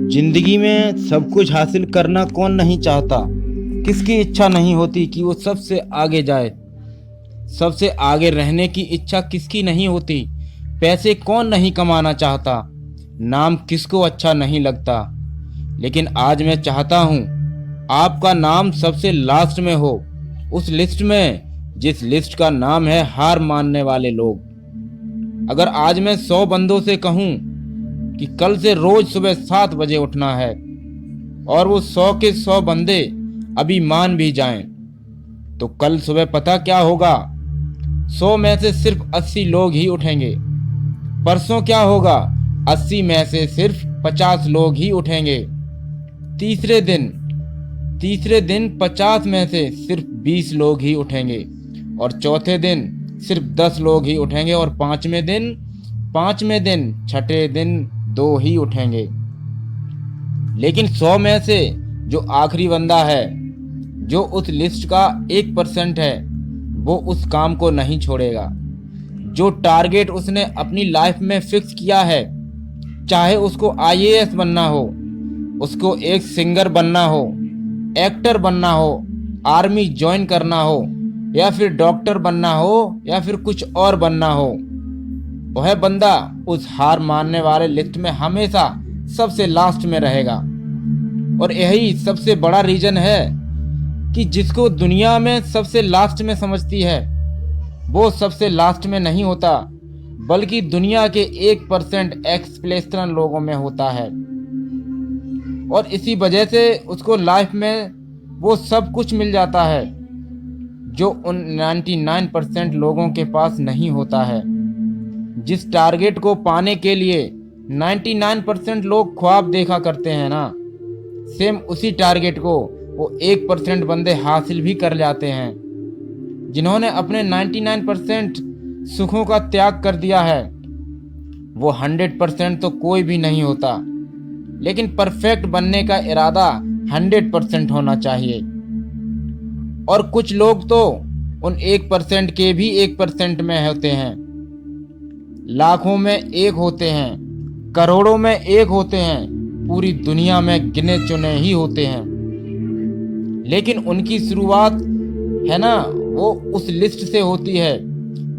जिंदगी में सब कुछ हासिल करना कौन नहीं चाहता। किसकी इच्छा नहीं होती कि वो सबसे आगे जाए। सबसे आगे रहने की इच्छा किसकी नहीं होती। पैसे कौन नहीं कमाना चाहता। नाम किसको अच्छा नहीं लगता। लेकिन आज मैं चाहता हूँ आपका नाम सबसे लास्ट में हो, उस लिस्ट में जिस लिस्ट का नाम है हार मानने वाले लोग। अगर आज मैं 100 बंदों से कहूँ कि कल से रोज सुबह 7 बजे उठना है और वो 100 के 100 बंदे अभी मान भी जाएं, तो कल सुबह पता क्या होगा। 100 में से सिर्फ 80 लोग ही उठेंगे। परसों क्या होगा, 80 में से सिर्फ 50 लोग ही उठेंगे। तीसरे दिन 50 में से सिर्फ 20 लोग ही उठेंगे और चौथे दिन सिर्फ 10 लोग ही उठेंगे और पांचवें दिन छठे दिन 2 ही उठेंगे। लेकिन 100 में से जो आखिरी बंदा है, जो उस लिस्ट का 1% है, वो उस काम को नहीं छोड़ेगा। जो टारगेट उसने अपनी लाइफ में फिक्स किया है, चाहे उसको आईएएस बनना हो, उसको एक सिंगर बनना हो, एक्टर बनना हो, आर्मी ज्वाइन करना हो, या फिर डॉक्टर बनना हो, या फिर कुछ और बनना हो, वह बंदा उस हार मानने वाले लिस्ट में हमेशा सबसे लास्ट में रहेगा। और यही सबसे बड़ा रीजन है कि जिसको दुनिया में सबसे लास्ट में समझती है, वो सबसे लास्ट में नहीं होता, बल्कि दुनिया के 1% एक्सप्लेशन लोगों में होता है। और इसी वजह से उसको लाइफ में वो सब कुछ मिल जाता है जो उन 99% लोगों के पास नहीं होता है। जिस टारगेट को पाने के लिए 99% लोग ख्वाब देखा करते हैं ना, सेम उसी टारगेट को वो 1% बंदे हासिल भी कर जाते हैं। जिन्होंने अपने 99% सुखों का त्याग कर दिया है, वो 100% तो कोई भी नहीं होता, लेकिन परफेक्ट बनने का इरादा 100% होना चाहिए। और कुछ लोग तो उन 1% के भी 1% में होते हैं, लाखों में एक होते हैं, करोड़ों में एक होते हैं, पूरी दुनिया में गिने चुने ही होते हैं। लेकिन उनकी शुरुआत है ना, वो उस लिस्ट से होती है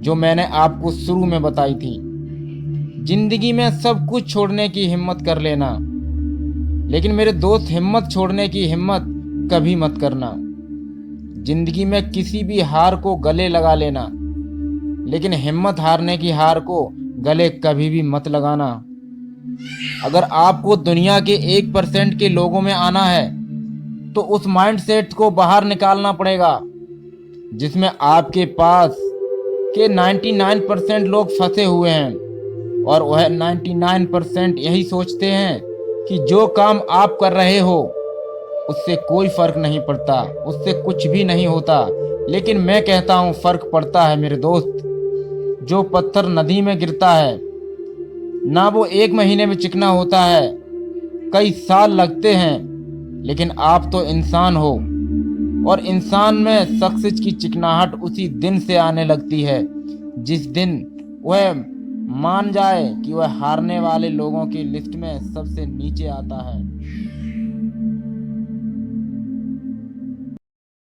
जो मैंने आपको शुरू में बताई थी। जिंदगी में सब कुछ छोड़ने की हिम्मत कर लेना, लेकिन मेरे दोस्त हिम्मत छोड़ने की हिम्मत कभी मत करना। जिंदगी में किसी भी हार को गले लगा लेना, लेकिन हिम्मत हारने की हार को गले कभी भी मत लगाना। अगर आपको दुनिया के 1% के लोगों में आना है, तो उस माइंडसेट को बाहर निकालना पड़ेगा जिसमें आपके पास के 99% लोग फंसे हुए हैं। और वह 99% यही सोचते हैं कि जो काम आप कर रहे हो उससे कोई फर्क नहीं पड़ता, उससे कुछ भी नहीं होता। लेकिन मैं कहता हूँ फर्क पड़ता है मेरे दोस्त। जो पत्थर नदी में गिरता है ना, वो 1 महीने में चिकना होता है, कई साल लगते हैं। लेकिन आप तो इंसान हो, और इंसान में सक्सेस की चिकनाहट उसी दिन से आने लगती है जिस दिन वह मान जाए कि वह हारने वाले लोगों की लिस्ट में सबसे नीचे आता है।